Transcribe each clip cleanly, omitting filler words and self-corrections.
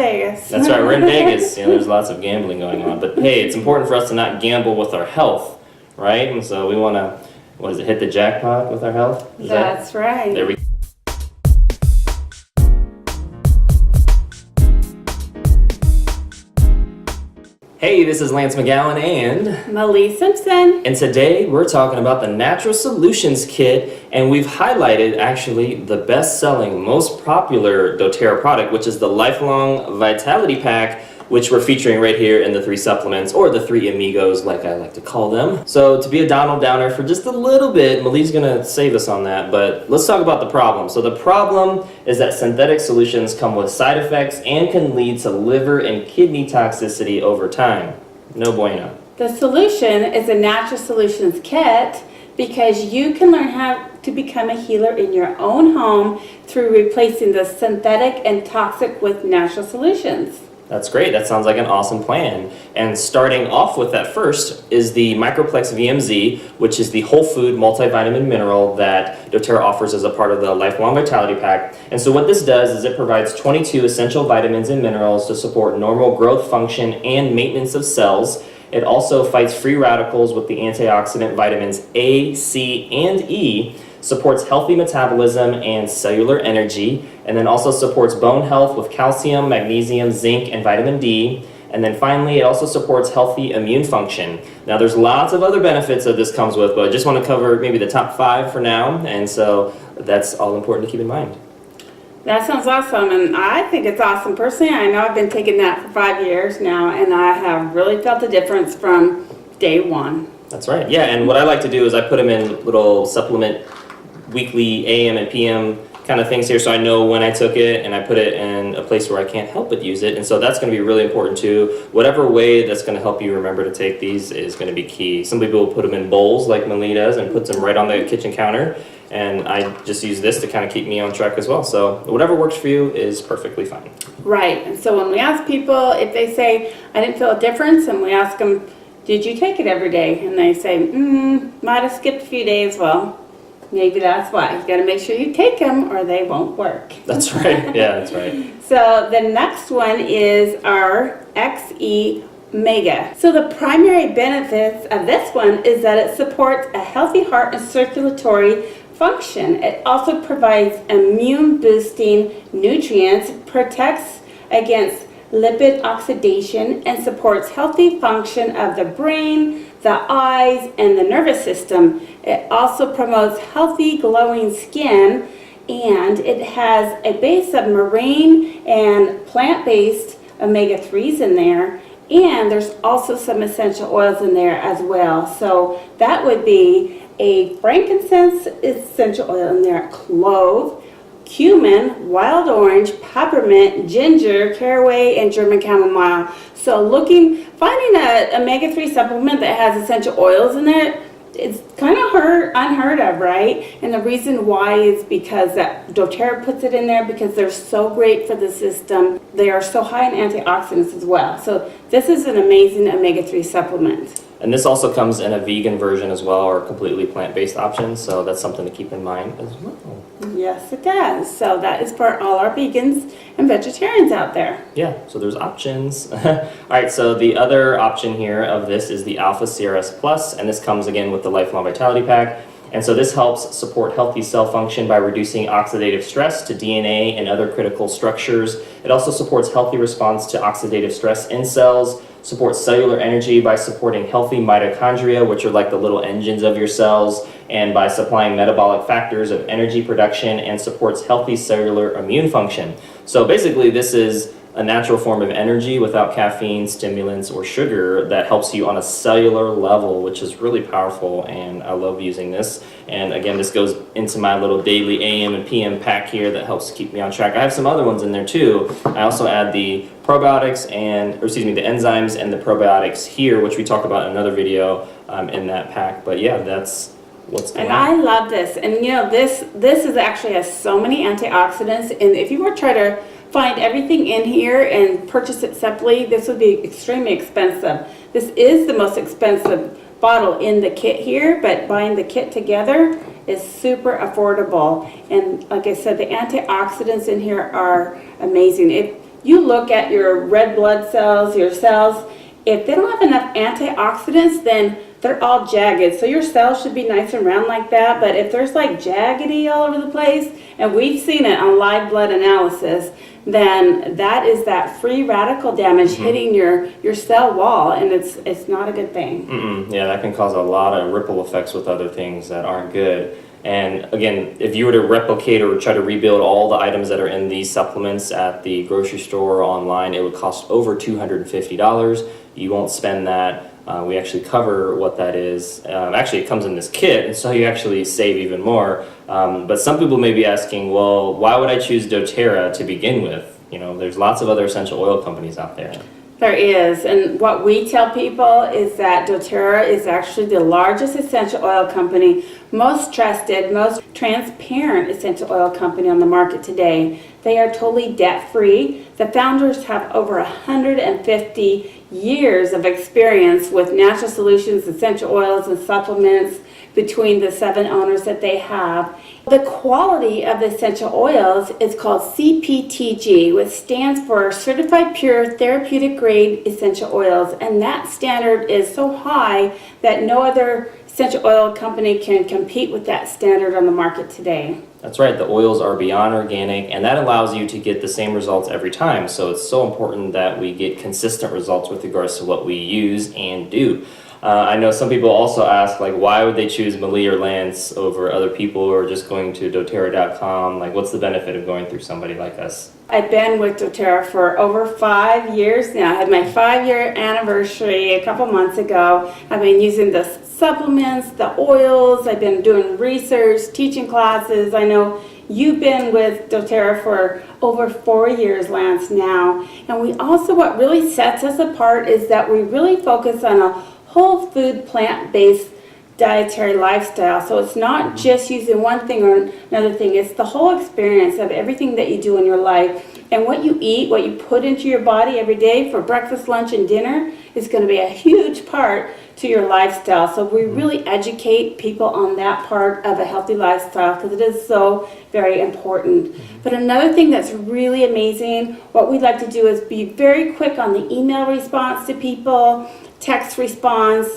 Vegas. That's right, we're in Vegas. There's lots of gambling going on. But hey, it's important for us to not gamble with our health, right? And so we want to, hit the jackpot with our health? That's right. There we go. Hey, this is Lance McGowan and Melise Simpson. And today we're talking about the Natural Solutions Kit, and we've highlighted actually the best-selling, most popular doTERRA product, which is the Lifelong Vitality Pack, which we're featuring right here in the 3 supplements, or the 3 amigos like I like to call them. So to be a Donald Downer for just a little bit, Mali's gonna save us on that, but let's talk about the problem. So the problem is that synthetic solutions come with side effects and can lead to liver and kidney toxicity over time. No bueno. The solution is a Natural Solutions Kit because you can learn how to become a healer in your own home through replacing the synthetic and toxic with natural solutions. That's great. That sounds like an awesome plan. And starting off with that first is the Plex VMZ, which is the whole food multivitamin mineral that doTERRA offers as a part of the Lifelong Vitality Pack. And so what this does is it provides 22 essential vitamins and minerals to support normal growth function and maintenance of cells. It also fights free radicals with the antioxidant vitamins A, C, and E, supports healthy metabolism and cellular energy, and then also supports bone health with calcium, magnesium, zinc, and vitamin D. And then finally, it also supports healthy immune function. Now, there's lots of other benefits that this comes with, but I just want to cover maybe the top 5 for now, and so that's all important to keep in mind. That sounds awesome, and I think it's awesome. Personally, I know I've been taking that for 5 years now, and I have really felt the difference from day one. That's right, yeah, and what I like to do is I put them in little supplement weekly AM and PM kind of things here, so I know when I took it, and I put it in a place where I can't help but use it, and so that's going to be really important too. Whatever way that's going to help you remember to take these is going to be key. Some people will put them in bowls like Mali does and puts them right on the kitchen counter, and I just use this to kind of keep me on track as well. So whatever works for you is perfectly fine. Right, and so when we ask people if they say, I didn't feel a difference, and we ask them, did you take it every day? And they say, might have skipped a few days. Well, maybe that's why. You got to make sure you take them or they won't work. That's right. Yeah, that's right. So the next one is our XE Mega. So the primary benefits of this one is that it supports a healthy heart and circulatory function. It also provides immune boosting nutrients, protects against lipid oxidation, and supports healthy function of the brain, the eyes, and the nervous system. It also promotes healthy glowing skin, and it has a base of marine and plant-based omega-3s in there, and there's also some essential oils in there as well. So that would be a frankincense essential oil in there, clove, cumin, wild orange, peppermint, ginger, caraway, and German chamomile. So finding an omega-3 supplement that has essential oils in it, it's kind of unheard of, right? And the reason why is because that doTERRA puts it in there because they're so great for the system. They are so high in antioxidants as well. So this is an amazing omega-3 supplement. And this also comes in a vegan version as well, or completely plant-based option, so that's something to keep in mind as well. Yes, it does. So that is for all our vegans and vegetarians out there. Yeah, so there's options. All right, so the other option here of this is the Alpha CRS Plus, and this comes again with the Lifelong Vitality Pack. And so this helps support healthy cell function by reducing oxidative stress to DNA and other critical structures. It also supports healthy response to oxidative stress in cells, supports cellular energy by supporting healthy mitochondria, which are like the little engines of your cells, and by supplying metabolic factors of energy production, and supports healthy cellular immune function. So basically this is a natural form of energy without caffeine, stimulants, or sugar that helps you on a cellular level, which is really powerful, and I love using this. And again, this goes into my little daily AM and PM pack here that helps keep me on track. I have some other ones in there too. I also add the probiotics the enzymes and the probiotics here, which we talk about in another video in that pack. But yeah, that's what's going on. And I love this. And you know, this is actually has so many antioxidants, and if you were to try to find everything in here and purchase it separately, this would be extremely expensive. This is the most expensive bottle in the kit here, but buying the kit together is super affordable. And like I said, the antioxidants in here are amazing. you look at your red blood cells, your cells, if they don't have enough antioxidants, then they're all jagged. So your cells should be nice and round like that, but if there's like jaggedy all over the place, and we've seen it on live blood analysis, then that is that free radical damage hitting your cell wall, and it's not a good thing. Yeah, that can cause a lot of ripple effects with other things that aren't good. And again, if you were to replicate or try to rebuild all the items that are in these supplements at the grocery store or online, it would cost over $250. You won't spend that. We actually cover what that is. Actually, it comes in this kit, and so you actually save even more. But some people may be asking, well, why would I choose doTERRA to begin with? You know, there's lots of other essential oil companies out there. There is, and what we tell people is that doTERRA is actually the largest essential oil company, most trusted, most transparent essential oil company on the market today. They are totally debt-free. The founders have over 150 years of experience with natural solutions, essential oils, and supplements between the 7 owners that they have. The quality of the essential oils is called CPTG, which stands for Certified Pure Therapeutic Grade Essential Oils, and that standard is so high that no other essential oil company can compete with that standard on the market today. That's right, the oils are beyond organic, and that allows you to get the same results every time. So it's so important that we get consistent results with regards to what we use and do. I know some people also ask, like, why would they choose Malie or Lance over other people, or just going to doTERRA.com? Like, what's the benefit of going through somebody like us? I've been with doTERRA for over 5 years now. I had my 5-year anniversary a couple months ago. I've been using the supplements, the oils. I've been doing research, teaching classes. I know you've been with doTERRA for over 4 years, Lance, now. And we also, what really sets us apart is that we really focus on a whole food, plant-based dietary lifestyle. So it's not just using one thing or another thing. It's the whole experience of everything that you do in your life. And what you eat, what you put into your body every day for breakfast, lunch, and dinner is going to be a huge part to your lifestyle. So we really educate people on that part of a healthy lifestyle because it is so very important. But another thing that's really amazing, what we'd like to do is be very quick on the email response to people, text response.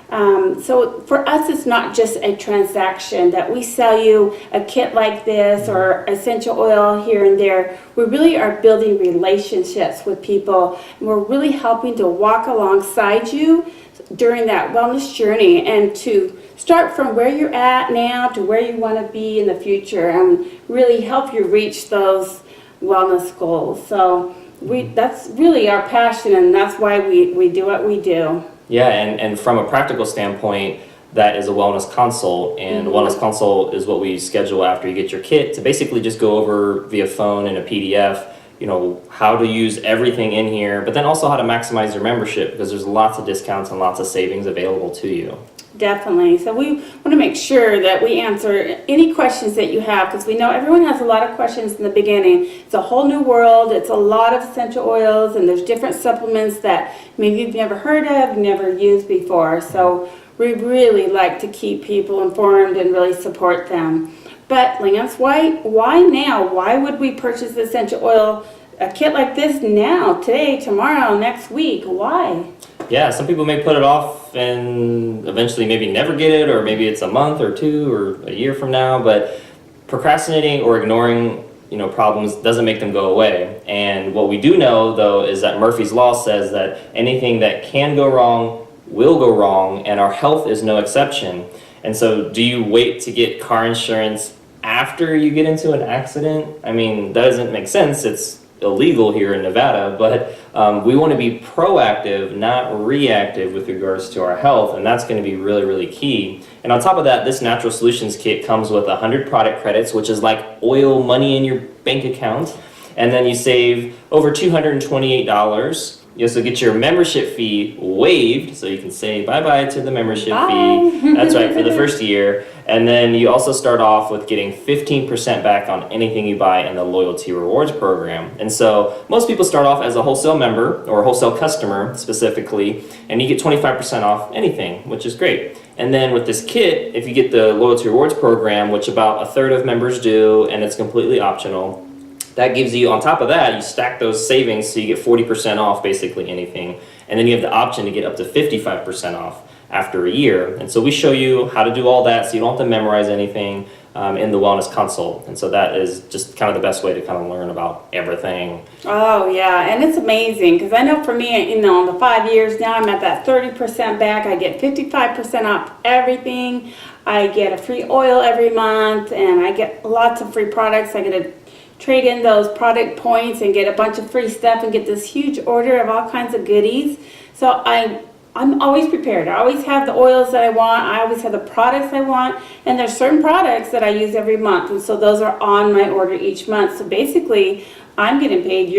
So for us, it's not just a transaction that we sell you a kit like this or essential oil here and there. We really are building relationships with people, and we're really helping to walk alongside you during that wellness journey and to start from where you're at now to where you want to be in the future and really help you reach those wellness goals. So that's really our passion, and that's why we do what we do. Yeah, and from a practical standpoint, that is a wellness consult, and a wellness consult is what we schedule after you get your kit to basically just go over via phone and a PDF, you know, how to use everything in here, but then also how to maximize your membership because there's lots of discounts and lots of savings available to you. Definitely. So we want to make sure that we answer any questions that you have because we know everyone has a lot of questions in the beginning. It's a whole new world. It's a lot of essential oils, and there's different supplements that maybe you've never heard of, never used before. So we really like to keep people informed and really support them. But Lance, why now? Why would we purchase essential oil, a kit like this now, today, tomorrow, next week? Why? Yeah, some people may put it off and eventually maybe never get it, or maybe it's a month or two or a year from now, but procrastinating or ignoring, you know, problems doesn't make them go away. And what we do know, though, is that Murphy's Law says that anything that can go wrong will go wrong, and our health is no exception. And so do you wait to get car insurance after you get into an accident? I mean, that doesn't make sense. It's illegal here in Nevada, but we want to be proactive, not reactive with regards to our health, and that's going to be really, really key. And on top of that, this Natural Solutions Kit comes with 100 product credits, which is like oil money in your bank account, and then you save over $228. You also get your membership fee waived, so you can say bye-bye to the membership fee. That's right, for the first year. And then you also start off with getting 15% back on anything you buy in the Loyalty Rewards program. And so most people start off as a wholesale member, or a wholesale customer specifically, and you get 25% off anything, which is great. And then with this kit, if you get the Loyalty Rewards program, which about a third of members do, and it's completely optional, That gives you, on top of that, you stack those savings so you get 40% off basically anything. And then you have the option to get up to 55% off after a year. And so we show you how to do all that so you don't have to memorize anything in the wellness consult. And so that is just kind of the best way to kind of learn about everything. Oh yeah, and it's amazing because I know for me, in the 5 years now, I'm at that 30% back. I get 55% off everything. I get a free oil every month, and I get lots of free products. I get to trade in those product points and get a bunch of free stuff and get this huge order of all kinds of goodies. So I'm always prepared. I always have the oils that I want. I always have the products I want. And there's certain products that I use every month. And so those are on my order each month. So basically, I'm getting paid.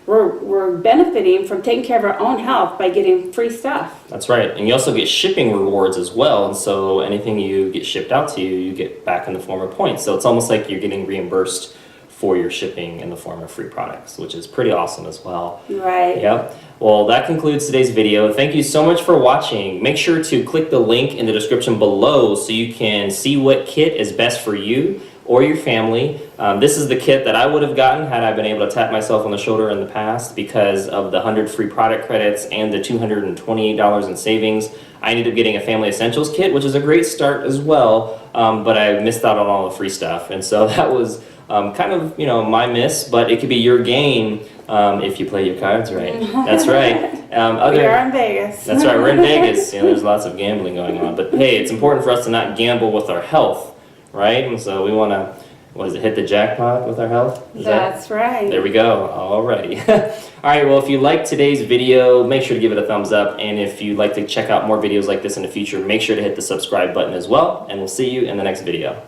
We're benefiting from taking care of our own health by getting free stuff. That's right. And you also get shipping rewards as well. And so anything you get shipped out to you, you get back in the form of points. So it's almost like you're getting reimbursed for your shipping in the form of free products, which is pretty awesome as well. Right. Yep. Well, that concludes today's video. Thank you so much for watching. Make sure to click the link in the description below so you can see what kit is best for you or your family. This is the kit that I would have gotten had I been able to tap myself on the shoulder in the past because of the 100 free product credits and the $228 in savings. I ended up getting a Family Essentials kit, which is a great start as well, but I missed out on all the free stuff. And so that was kind of, my miss, but it could be your gain if you play your cards right. That's right. We are in Vegas. That's right, we're in Vegas. There's lots of gambling going on. But hey, it's important for us to not gamble with our health, right? And so we want to, hit the jackpot with our health? That's right. There we go. Alrighty. All right, well, if you liked today's video, make sure to give it a thumbs up. And if you'd like to check out more videos like this in the future, make sure to hit the subscribe button as well. And we'll see you in the next video.